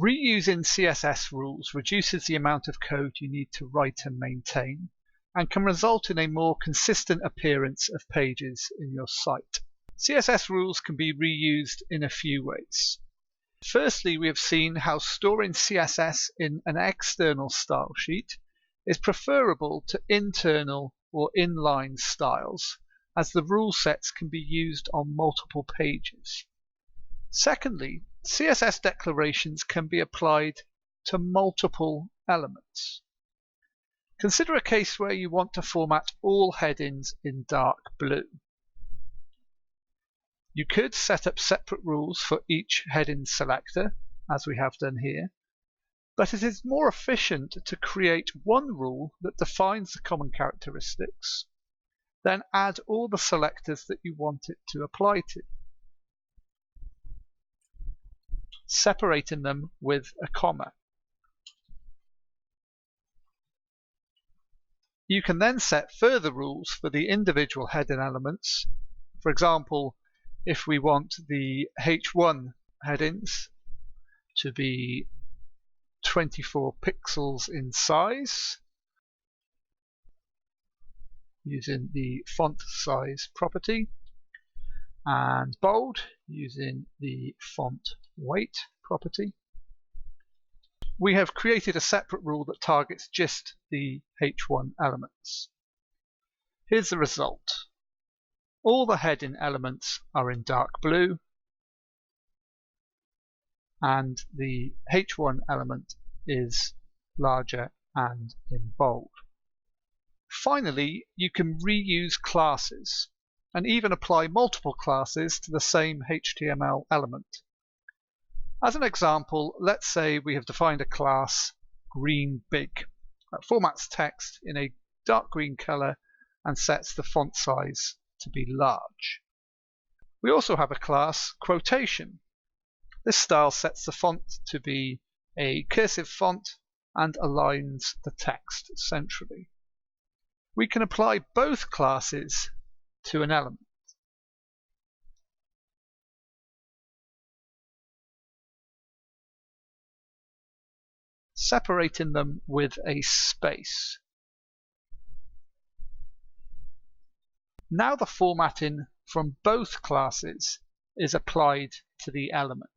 Reusing CSS rules reduces the amount of code you need to write and maintain, and can result in a more consistent appearance of pages in your site. CSS rules can be reused in a few ways. Firstly, we have seen how storing CSS in an external style sheet is preferable to internal or inline styles, as the rule sets can be used on multiple pages. Secondly, CSS declarations can be applied to multiple elements. Consider a case where you want to format all headings in dark blue. You could set up separate rules for each heading selector, as we have done here, but it is more efficient to create one rule that defines the common characteristics, then add all the selectors that you want it to apply to, separating them with a comma. You can then set further rules for the individual heading elements. For example, if we want the H1 headings to be 24 pixels in size, using the font size property, and bold using the font weight property, we have created a separate rule that targets just the H1 elements. Here's the result. All the heading elements are in dark blue, and the H1 element is larger and in bold. Finally, you can reuse classes and even apply multiple classes to the same HTML element. As an example, let's say we have defined a class greenBig that formats text in a dark green color and sets the font size to be large. We also have a class quotation. This style sets the font to be a cursive font and aligns the text centrally. We can apply both classes to an element. Separating them with a space. Now the formatting from both classes is applied to the element.